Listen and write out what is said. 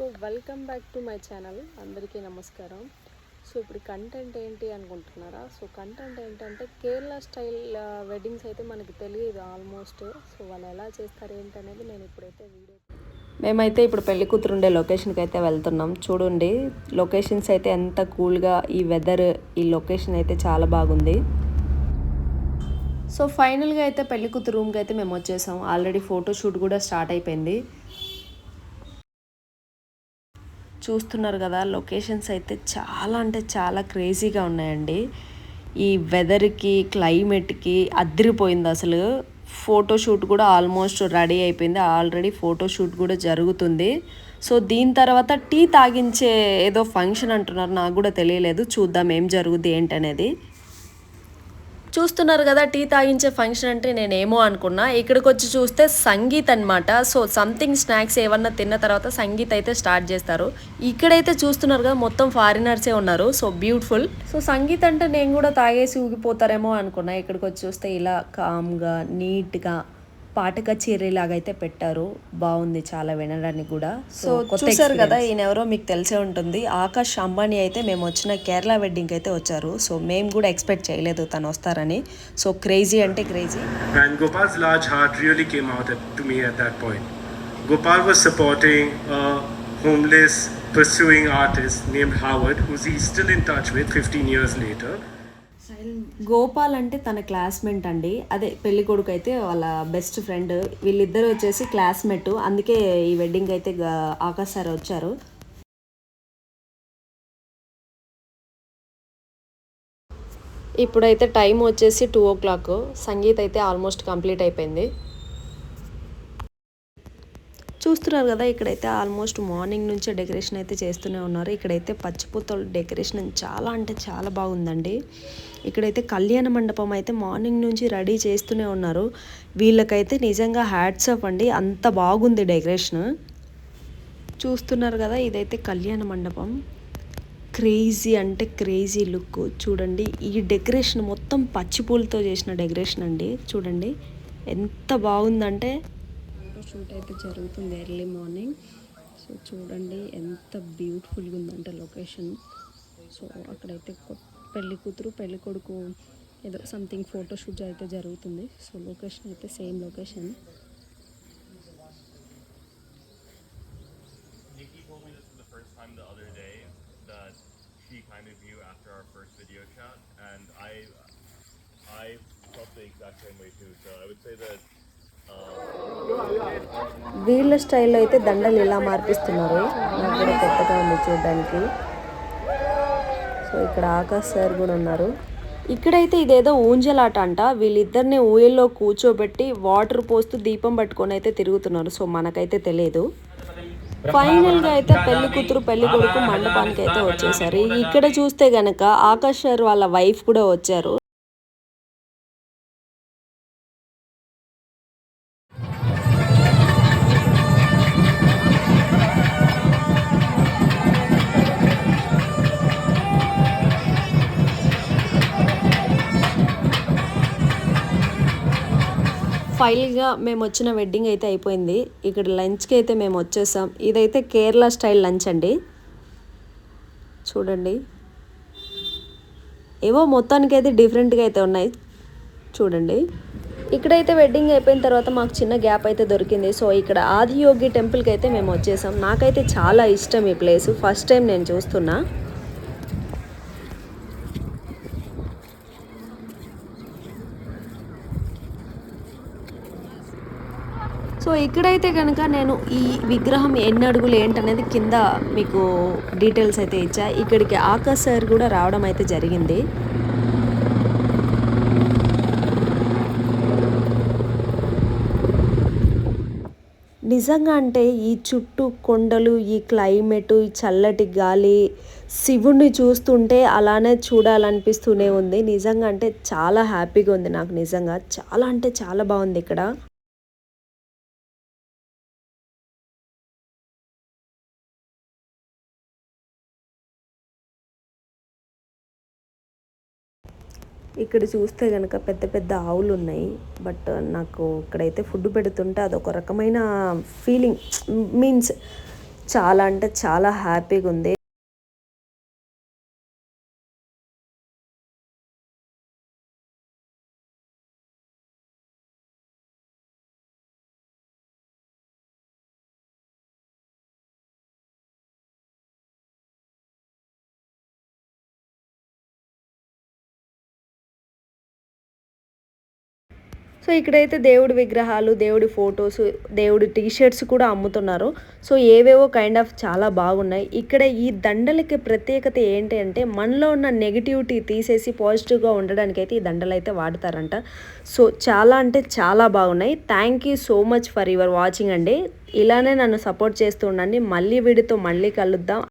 So welcome back to my channel. అందరికీ నమస్కారం. So ఇప్పుడు కంటెంట్ ఏంటి అనుకుంటున్నారా? సో కంటెంట్ ఏంటంటే కేరళ స్టైల్ వెడ్డింగ్స్ అయితే మనకి తెలియదు ఆల్మోస్ట్. సో వాళ్ళు ఎలా చేస్తారు ఏంటనేది నేను ఇప్పుడైతే వీడియో మేమైతే ఇప్పుడు పెళ్లి కూతురు ఉండే లొకేషన్కి అయితే వెళ్తున్నాం. చూడండి లొకేషన్స్ అయితే ఎంత కూల్గా, ఈ వెదర్, ఈ లొకేషన్ అయితే చాలా బాగుంది. సో ఫైనల్గా అయితే పెళ్లి కూతురు రూమ్కి అయితే మేము వచ్చేసాం. ఆల్రెడీ ఫోటోషూట్ కూడా స్టార్ట్ అయిపోయింది. చూస్తున్నారు కదా, లొకేషన్స్ అయితే చాలా అంటే చాలా క్రేజీగా ఉన్నాయండి. ఈ వెదర్కి, క్లైమేట్కి అదిరిపోయింది అసలు. ఫోటోషూట్ కూడా ఆల్మోస్ట్ రెడీ అయిపోయింది. ఆల్రెడీ ఫోటోషూట్ కూడా జరుగుతుంది. సో దీని తర్వాత టీ తాగించే ఏదో ఫంక్షన్ అంటున్నారు, నాకు కూడా తెలియలేదు. చూద్దాం ఏం జరుగుద్ది ఏంటనేది. చూస్తున్నారు కదా, టీ తాగించే ఫంక్షన్ అంటే నేనేమో అనుకున్నా. ఇక్కడికి వచ్చి చూస్తే సంగీత్ అనమాట. సో సంథింగ్ స్నాక్స్ ఏమన్నా తిన్న తర్వాత సంగీత్ అయితే స్టార్ట్ చేస్తారు. ఇక్కడైతే చూస్తున్నారు కదా, మొత్తం ఫారినర్సే ఉన్నారు. So beautiful. సో సంగీత్ అంటే నేను కూడా తాగేసి ఊగిపోతారేమో అనుకున్నా. ఇక్కడికి వచ్చి చూస్తే ఇలా కామ్గా, నీట్గా పాట కచేరీ లాగా అయితే పెట్టారు. బాగుంది చాలా వినడానికి కూడా. సో చూసారు కదా, ఈయన ఎవరో మీకు తెలిసే ఉంటుంది. ఆకాష్ అంబానీ అయితే మేము వచ్చిన కేరళ వెడ్డింగ్కి అయితే వచ్చారు. సో మేము కూడా ఎక్స్పెక్ట్ చేయలేదు తను వస్తారని. సో క్రేజీ అంటే crazy. And Gopal's large heart really came out to me at that point. Gopal was supporting a homeless pursuing artist named Howard, who's he's still in touch with 15 years later. Gopal అంటే తన classmate అండి. అదే పెళ్లి కొడుకు అయితే వాళ్ళ best friend. వీళ్ళిద్దరు వచ్చేసి క్లాస్మేట్. అందుకే ఈ వెడ్డింగ్ అయితే ఆకాష్ సార్ వచ్చారు. ఇప్పుడైతే టైం వచ్చేసి 2 o'clock. సంగీత్ అయితే ఆల్మోస్ట్ కంప్లీట్ అయిపోయింది. చూస్తున్నారు కదా, ఇక్కడైతే ఆల్మోస్ట్ మార్నింగ్ నుంచే డెకరేషన్ అయితే చేస్తూనే ఉన్నారు. ఇక్కడైతే పచ్చిపూతల డెకరేషన్ చాలా అంటే చాలా బాగుందండి. ఇక్కడైతే కళ్యాణ మండపం అయితే మార్నింగ్ నుంచి రెడీ చేస్తూనే ఉన్నారు. వీళ్ళకైతే నిజంగా హ్యాట్స్ ఆఫ్ అండి, అంత బాగుంది డెకరేషన్. చూస్తున్నారు కదా, ఇదైతే కళ్యాణ మండపం. క్రేజీ అంటే క్రేజీ లుక్. చూడండి, ఈ డెకరేషన్ మొత్తం పచ్చిపూలతో చేసిన డెకరేషన్ అండి. చూడండి ఎంత బాగుందంటే. షూట్ అయితే జరుగుతుంది ఎర్లీ మార్నింగ్. సో చూడండి ఎంత బ్యూటిఫుల్గా ఉందంటే లొకేషన్. సో అక్కడైతే పెళ్లి కూతురు పెళ్లి కొడుకు ఏదో సంథింగ్ ఫోటోషూట్ అయితే జరుగుతుంది. సో లొకేషన్ అయితే సేమ్ లొకేషన్. వీళ్ళ స్టైల్లో అయితే దండలు ఇలా మార్పిస్తున్నారు. నాకు కూడా కొత్తగా ఉంది చూడడానికి. సో ఇక్కడ ఆకాష్ సార్ కూడా ఉన్నారు. ఇక్కడైతే ఇదేదో ఊంజలాట అంట. వీళ్ళిద్దరిని ఊయల్లో కూర్చోబెట్టి వాటర్ పోస్తూ దీపం పట్టుకొని అయితే తిరుగుతున్నారు. సో మనకైతే తెలియదు. ఫైనల్గా అయితే పెళ్లి కూతురు పెళ్లి కొడుకు మండపానికి అయితే వచ్చేసారు. ఇక్కడ చూస్తే గనక ఆకాష్ సార్ వాళ్ళ వైఫ్ కూడా వచ్చారు. ఫైనల్గా మేము వచ్చిన వెడ్డింగ్ అయితే అయిపోయింది. ఇక్కడ లంచ్కి అయితే మేము వచ్చేసాం. ఇదైతే కేరళ స్టైల్ లంచ్ అండి. చూడండి, ఏవో మొత్తానికి అయితే డిఫరెంట్గా అయితే ఉన్నాయి. చూడండి, ఇక్కడైతే వెడ్డింగ్ అయిపోయిన తర్వాత మాకు చిన్న గ్యాప్ అయితే దొరికింది. సో ఇక్కడ ఆదియోగి టెంపుల్కి అయితే మేము వచ్చేసాం. నాకైతే చాలా ఇష్టం ఈ ప్లేస్. ఫస్ట్ టైం నేను చూస్తున్నా. సో ఇక్కడైతే కనుక నేను ఈ విగ్రహం ఎన్ని అడుగులు ఏంటనేది కింద మీకు డీటెయిల్స్ అయితే ఇచ్చా. ఇక్కడికి ఆకాష్ సార్ కూడా రావడం అయితే జరిగింది. నిజంగా అంటే ఈ చుట్టూ కొండలు, ఈ క్లైమేటు, ఈ చల్లటి గాలి, శివుణ్ణి చూస్తుంటే అలానే చూడాలనిపిస్తూనే ఉంది. నిజంగా అంటే చాలా హ్యాపీగా ఉంది నాకు. నిజంగా చాలా అంటే చాలా బాగుంది ఇక్కడ. ఇక్కడ చూస్తే కనుక పెద్ద పెద్ద ఆవులు ఉన్నాయి. బట్ నాకు ఇక్కడైతే ఫుడ్ పెడుతుంటే అదొక రకమైన ఫీలింగ్, మీన్స్ చాలా అంటే చాలా హ్యాపీగా ఉంది. సో ఇక్కడైతే దేవుడి విగ్రహాలు, దేవుడి ఫొటోస్, దేవుడి టీ షర్ట్స్ కూడా అమ్ముతున్నారు. సో ఏవేవో కైండ్ ఆఫ్ చాలా బాగున్నాయి. ఇక్కడ ఈ దండలకి ప్రత్యేకత ఏంటి అంటే మనలో ఉన్న నెగటివిటీ తీసేసి పాజిటివ్గా ఉండడానికైతే ఈ దండలైతే వాడతారంట. సో చాలా అంటే చాలా బాగున్నాయి. Thank you so much for your watching అండి. ఇలానే నన్ను సపోర్ట్ చేస్తూ ఉండండి. మళ్ళీ వీడితో మళ్ళీ కలుద్దాం.